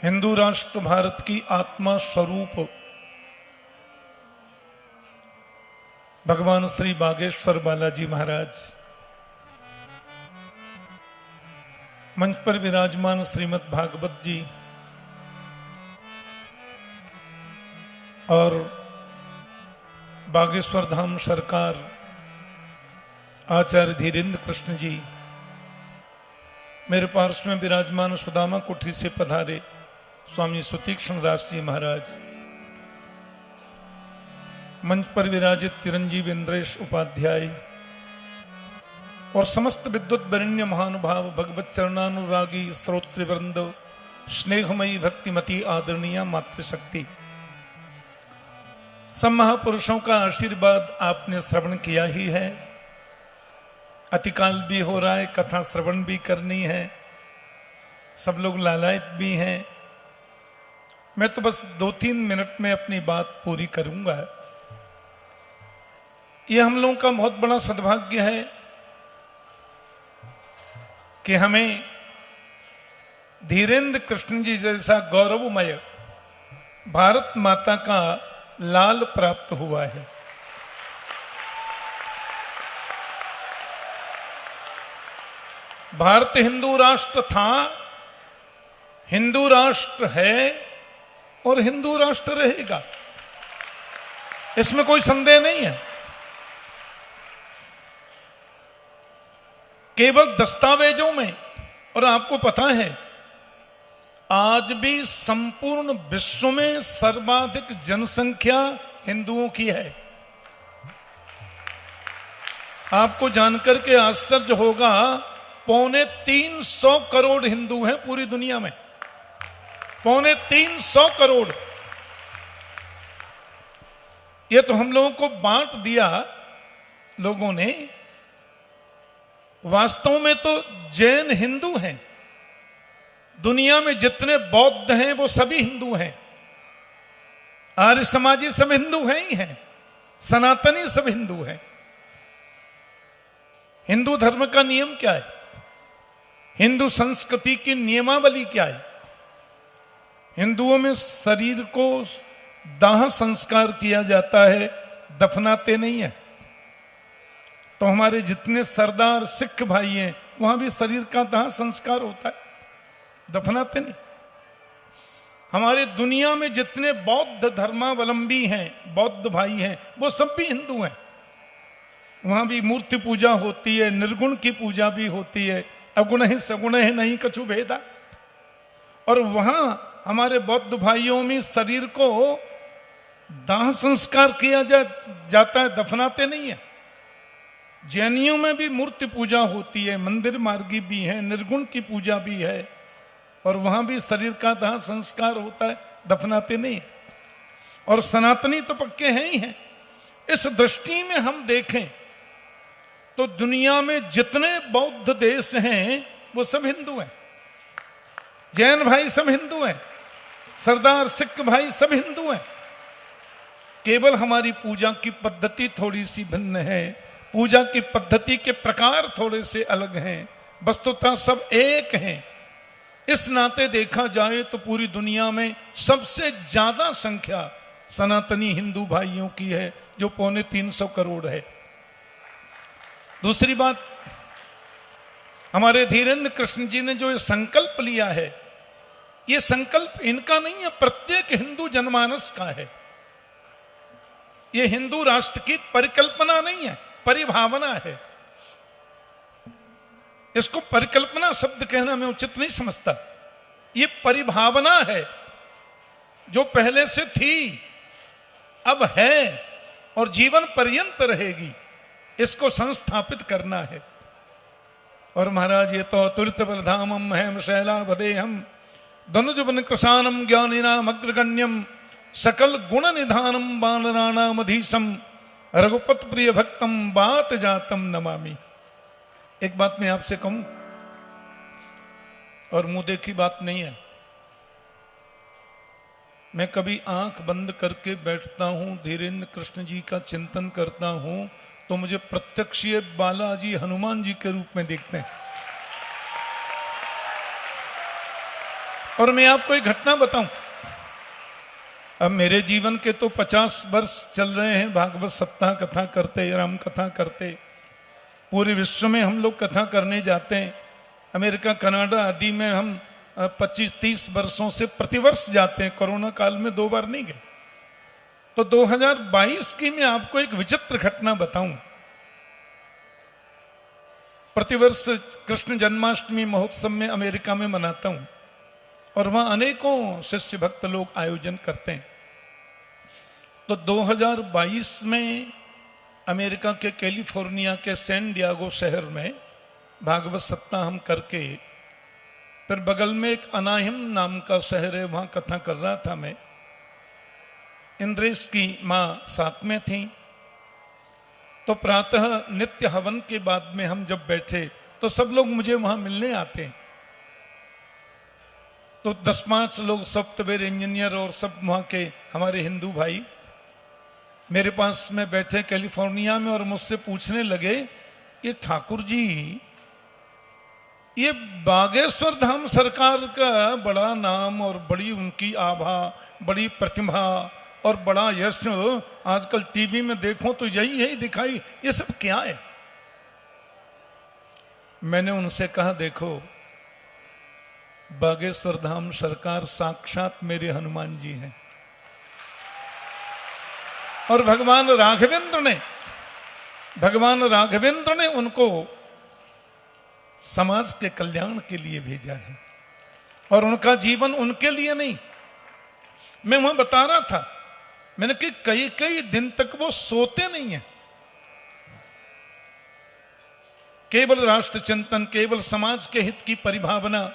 हिंदू राष्ट्र भारत की आत्मा स्वरूप भगवान श्री बागेश्वर बालाजी महाराज, मंच पर विराजमान श्रीमद् भागवत जी और बागेश्वर धाम सरकार आचार्य धीरेन्द्र कृष्ण जी, मेरे पार्श्व में विराजमान सुदामा कुठी से पधारे स्वामी सुतीक्ष्ण दास जी महाराज, मंच पर विराजित चिरंजीव इंद्रेश उपाध्याय और समस्त विद्वत वरिण्य महानुभाव भगवत चरणानुरागी स्त्रोत्रवृंद, स्नेहमयी भक्तिमती आदरणीय मातृशक्ति, सब महापुरुषों का आशीर्वाद आपने श्रवण किया ही है। अतिकाल भी हो रहा है, कथा श्रवण भी करनी है, सब लोग लालायित भी हैं। मैं तो बस 2-3 मिनट में अपनी बात पूरी करूंगा। यह हम लोगों का बहुत बड़ा सद्भाग्य है कि हमें धीरेन्द्र कृष्ण जी जैसा गौरवमय भारत माता का लाल प्राप्त हुआ है। भारत हिंदू राष्ट्र था, हिंदू राष्ट्र है और हिंदू राष्ट्र रहेगा, इसमें कोई संदेह नहीं है। केवल दस्तावेजों में, और आपको पता है आज भी संपूर्ण विश्व में सर्वाधिक जनसंख्या हिंदुओं की है। आपको जानकर के आश्चर्य होगा, 325 करोड़ हिंदू हैं पूरी दुनिया में, 325 करोड़। ये तो हम लोगों को बांट दिया लोगों ने, वास्तव में तो जैन हिंदू हैं। दुनिया में जितने बौद्ध हैं वो सभी हिंदू हैं, आर्य समाजी सब हिंदू हैं ही हैं, सनातनी सब हिंदू हैं। हिंदू धर्म का नियम क्या है, हिंदू संस्कृति की नियमावली क्या है? हिंदुओं में शरीर को दाह संस्कार किया जाता है, दफनाते नहीं है। तो हमारे जितने सरदार सिख भाई हैं वहां भी शरीर का दाह संस्कार होता है, दफनाते नहीं। हमारे दुनिया में जितने बौद्ध धर्मावलंबी हैं, बौद्ध भाई हैं, वो सब भी हिंदू हैं। वहां भी मूर्ति पूजा होती है, निर्गुण की पूजा भी होती है, अगुण है सगुण है नहीं कछु भेदा। और वहां हमारे बौद्ध भाइयों में शरीर को दाह संस्कार किया जाता है, दफनाते नहीं है। जैनियों में भी मूर्ति पूजा होती है, मंदिर मार्गी भी है, निर्गुण की पूजा भी है, और वहां भी शरीर का दाह संस्कार होता है, दफनाते नहीं है। और सनातनी तो पक्के हैं ही हैं। इस दृष्टि में हम देखें तो दुनिया में जितने बौद्ध देश हैं वो सब हिंदू हैं, जैन भाई सब हिंदू हैं, सरदार सिख भाई सब हिंदू हैं। केवल हमारी पूजा की पद्धति थोड़ी सी भिन्न है, पूजा की पद्धति के प्रकार थोड़े से अलग हैं, वस्तुतः सब एक हैं। इस नाते देखा जाए तो पूरी दुनिया में सबसे ज्यादा संख्या सनातनी हिंदू भाइयों की है, जो 325 करोड़ है। दूसरी बात, हमारे धीरेन्द्र कृष्ण जी ने जो ये संकल्प लिया है, ये संकल्प इनका नहीं है, प्रत्येक हिंदू जनमानस का है। ये हिंदू राष्ट्र की परिकल्पना नहीं है, परिभावना है। इसको परिकल्पना शब्द कहना मैं उचित नहीं समझता। ये परिभावना है जो पहले से थी, अब है और जीवन पर्यंत रहेगी। इसको संस्थापित करना है। और महाराज ये तो अतुलित बलधामम हेम शैला वदेहम धनुज बन कृशानम ज्ञानिनाम अग्रगण्यम सकल गुण निधानम बानराणाम अधीशम रघुपत प्रिय भक्तम बात जातम नमामि। एक बात मैं आपसे कहूं, और मुंह देखी बात नहीं है, मैं कभी आंख बंद करके बैठता हूं, धीरेन्द्र कृष्ण जी का चिंतन करता हूं, तो मुझे प्रत्यक्ष ये बालाजी हनुमान जी के रूप में देखते हैं। और मैं आपको एक घटना बताऊं, अब मेरे जीवन के तो 50 वर्ष चल रहे हैं भागवत सप्ताह कथा करते, राम कथा करते, पूरे विश्व में हम लोग कथा करने जाते हैं। अमेरिका, कनाडा आदि में हम 25-30 वर्षों से प्रतिवर्ष जाते हैं, कोरोना काल में 2 बार नहीं गए। तो 2022 की मैं आपको एक विचित्र घटना बताऊं। प्रतिवर्ष कृष्ण जन्माष्टमी महोत्सव में अमेरिका में मनाता हूं और वहां अनेकों शिष्य भक्त लोग आयोजन करते हैं। तो 2022 में अमेरिका के कैलिफोर्निया के सैन डियागो शहर में भागवत सप्ताह हम करके, फिर बगल में एक अनाहिम नाम का शहर है, वहां कथा कर रहा था मैं। इंद्रेश की मां साथ में थी। तो प्रातः नित्य हवन के बाद में हम जब बैठे तो सब लोग मुझे वहां मिलने आते हैं। तो 10-5 लोग सॉफ्टवेयर इंजीनियर और सब वहां के हमारे हिंदू भाई मेरे पास में बैठे कैलिफोर्निया में और मुझसे पूछने लगे, ये ठाकुर जी, ये बागेश्वर धाम सरकार का बड़ा नाम और बड़ी उनकी आभा, बड़ी प्रतिभा और बड़ा यश, आजकल टीवी में देखो तो यही दिखाई, ये सब क्या है? मैंने उनसे कहा, देखो, बागेश्वर धाम सरकार साक्षात मेरे हनुमान जी हैं और भगवान राघवेंद्र ने उनको समाज के कल्याण के लिए भेजा है और उनका जीवन उनके लिए नहीं। मैं वहां बता रहा था, मैंने कि कई दिन तक वो सोते नहीं है, केवल राष्ट्र चिंतन, केवल समाज के हित की परिभावना।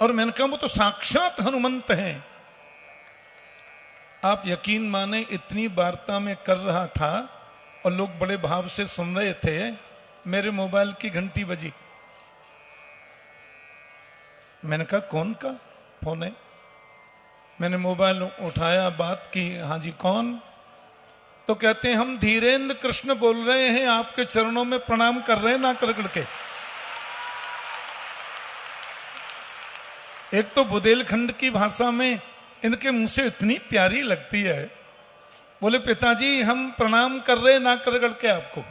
और मैंने कहा वो तो साक्षात हनुमंत हैं। आप यकीन माने, इतनी वार्ता में कर रहा था और लोग बड़े भाव से सुन रहे थे, मेरे मोबाइल की घंटी बजी। मैंने कहा कौन का फोन है? मैंने मोबाइल उठाया, बात की, हाँ जी कौन? तो कहते हैं हम धीरेन्द्र कृष्ण बोल रहे हैं, आपके चरणों में प्रणाम कर रहे हैं ना कर करके। एक तो बुंदेलखंड की भाषा में इनके मुंह से इतनी प्यारी लगती है, बोले पिताजी हम प्रणाम कर रहे हैं ना कर करके आपको।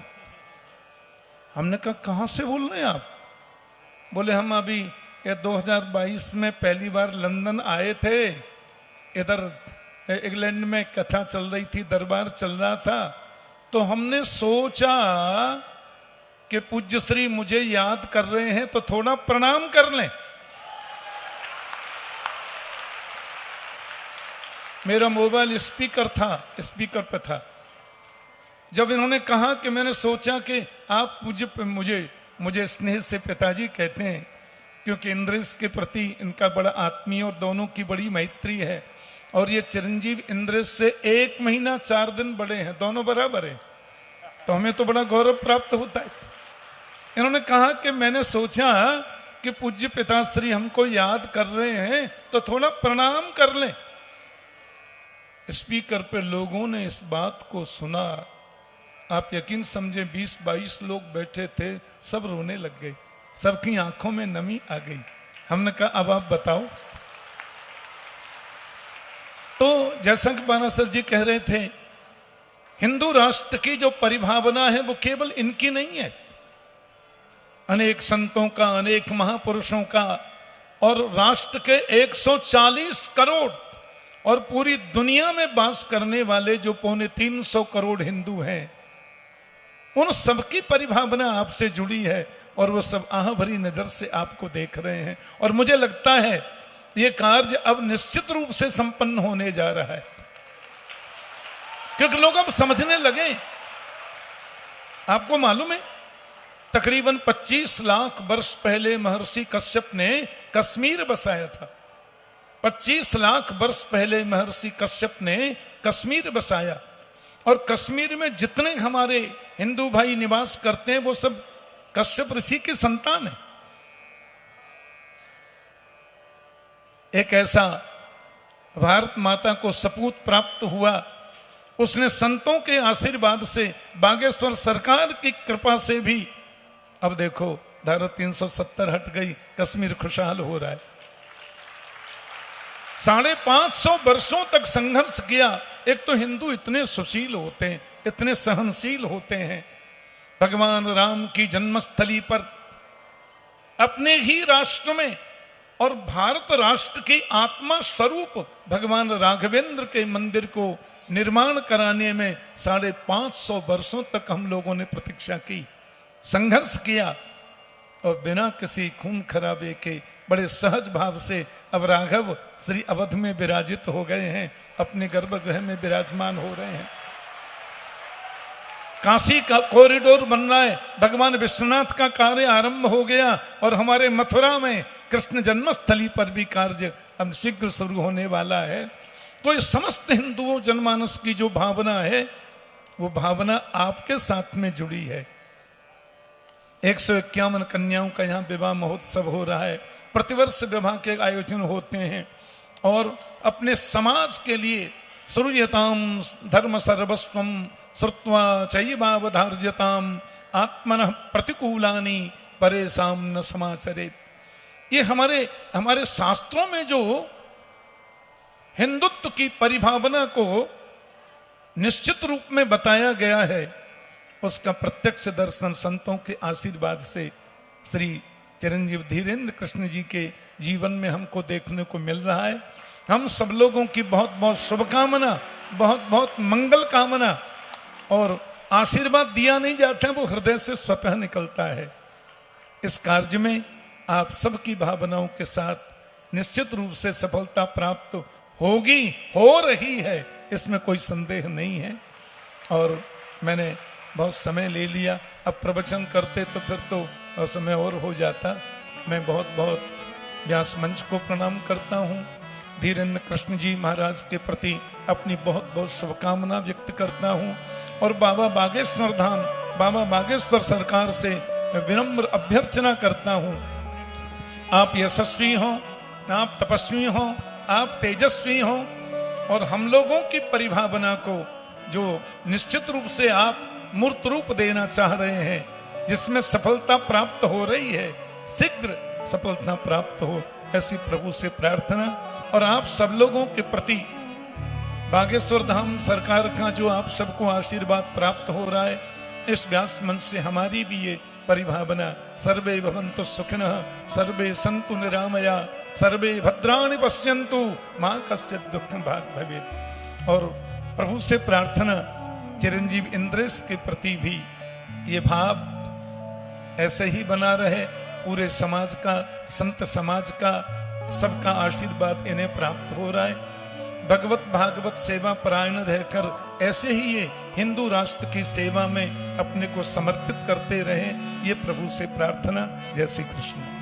हमने कहा कहां से बोल रहे हैं आप? बोले हम अभी 2022 में पहली बार लंदन आए थे, इधर इंग्लैंड में कथा चल रही थी, दरबार चल रहा था, तो हमने सोचा कि पूज्य श्री मुझे याद कर रहे हैं तो थोड़ा प्रणाम कर लें। मेरा मोबाइल स्पीकर पे था। जब इन्होंने कहा कि मैंने सोचा कि आप मुझे स्नेह से पिताजी कहते हैं, क्योंकि इंद्रेश के प्रति इनका बड़ा आत्मीय और दोनों की बड़ी मैत्री है। और ये चिरंजीव इंद्रेश से 1 महीना 4 दिन बड़े हैं, दोनों बराबर है, तो हमें तो बड़ा गौरव प्राप्त होता है। इन्होंने कहा कि मैंने सोचा कि पूज्य पिताश्री हमको याद कर रहे हैं तो थोड़ा प्रणाम कर लें। स्पीकर पे लोगों ने इस बात को सुना, आप यकीन समझे 20-22 लोग बैठे थे, सब रोने लग गए, सबकी आंखों में नमी आ गई। हमने कहा अब आप बताओ। तो जैसा कि बानासर जी कह रहे थे, हिंदू राष्ट्र की जो परिभावना है वो केवल इनकी नहीं है, अनेक संतों का, अनेक महापुरुषों का, और राष्ट्र के 140 करोड़ और पूरी दुनिया में वास करने वाले जो 250 करोड़ हिंदू हैं, उन सबकी परिभावना आपसे जुड़ी है और वो सब आह भरी नजर से आपको देख रहे हैं। और मुझे लगता है ये कार्य अब निश्चित रूप से संपन्न होने जा रहा है, क्योंकि लोग अब समझने लगे। आपको मालूम है, तकरीबन 25 लाख वर्ष पहले महर्षि कश्यप ने कश्मीर बसाया था। 25 लाख वर्ष पहले महर्षि कश्यप ने कश्मीर बसाया, और कश्मीर में जितने हमारे हिंदू भाई निवास करते हैं वो सब कश्यप ऋषि की संतान है। एक ऐसा भारत माता को सपूत प्राप्त हुआ, उसने संतों के आशीर्वाद से, बागेश्वर सरकार की कृपा से भी, अब देखो धारा 370 हट गई, कश्मीर खुशहाल हो रहा है। 550 वर्षों तक संघर्ष किया। एक तो हिंदू इतने सुशील होते हैं, इतने सहनशील होते हैं। भगवान राम की जन्मस्थली पर अपने ही राष्ट्र में और भारत राष्ट्र की आत्मा स्वरूप भगवान राघवेंद्र के मंदिर को निर्माण कराने में 550 वर्षों तक हम लोगों ने प्रतीक्षा की, संघर्ष किया, और बिना किसी खून खराबे के बड़े सहज भाव से अब राघव श्री अवध में विराजित हो गए हैं, अपने गर्भगृह में विराजमान हो रहे हैं। काशी का कॉरिडोर बन रहा है, भगवान विश्वनाथ का कार्य आरंभ हो गया, और हमारे मथुरा में कृष्ण जन्मस्थली पर भी कार्य अब शीघ्र शुरू होने वाला है। तो ये समस्त हिंदुओं जनमानस की जो भावना है, वो भावना आपके साथ में जुड़ी है। 151 कन्याओं का यहाँ विवाह महोत्सव हो रहा है, प्रतिवर्ष विवाह के आयोजन होते हैं, और अपने समाज के लिए श्रूयताम धर्म सर्वस्वम श्रुत्वा चैवावधार्यताम आत्मनः प्रतिकूलानि परेशान न समाचरेत। ये हमारे शास्त्रों में जो हिंदुत्व की परिभावना को निश्चित रूप में बताया गया है, उसका प्रत्यक्ष दर्शन संतों के आशीर्वाद से श्री चिरंजीव धीरेन्द्र कृष्ण जी के जीवन में हमको देखने को मिल रहा है। हम सब लोगों की बहुत बहुत शुभकामना, बहुत बहुत मंगल कामना, और आशीर्वाद दिया नहीं जाता, वो हृदय से स्वतः निकलता है। इस कार्य में आप सबकी भावनाओं के साथ निश्चित रूप से सफलता प्राप्त होगी, हो रही है, इसमें कोई संदेह नहीं है। और मैंने बहुत समय ले लिया, अब प्रवचन करते तो फिर तो समय और हो जाता। मैं बहुत बहुत व्यास मंच को प्रणाम करता हूँ, धीरेन्द्र कृष्ण जी महाराज के प्रति अपनी बहुत बहुत शुभकामना व्यक्त करता हूँ, और बाबा बागेश्वर धाम, बाबा बागेश्वर सरकार से विनम्र अभ्यर्थना करता हूँ, आप यशस्वी हों, आप तपस्वी हों, आप तेजस्वी हों, और हम लोगों की परिभावना को जो निश्चित रूप से आप मूर्त रूप देना चाह रहे हैं, जिसमें सफलता प्राप्त हो रही है, शीघ्र सफलता प्राप्त हो, ऐसी प्रभु से प्रार्थना। और आप सब लोगों के प्रति बागेश्वर धाम सरकार का जो आप सबको आशीर्वाद प्राप्त हो रहा है, इस व्यास मंच से हमारी भी ये परिभावना, सर्वे भवन्तु सुखिनः, सर्वे सन्तु निरामया, सर्वे भद्राणि पश्यन्तु, मां कश्चित् दुःखं भाग् भवेत्। और प्रभु से प्रार्थना, चिरंजीव इंद्रेश के प्रति भी ये भाव ऐसे ही बना रहे, पूरे समाज का, संत समाज का, सबका आशीर्वाद इन्हें प्राप्त हो रहा है। भगवत भागवत सेवा परायण रहकर ऐसे ही ये हिंदू राष्ट्र की सेवा में अपने को समर्पित करते रहे, ये प्रभु से प्रार्थना। जय श्री कृष्ण।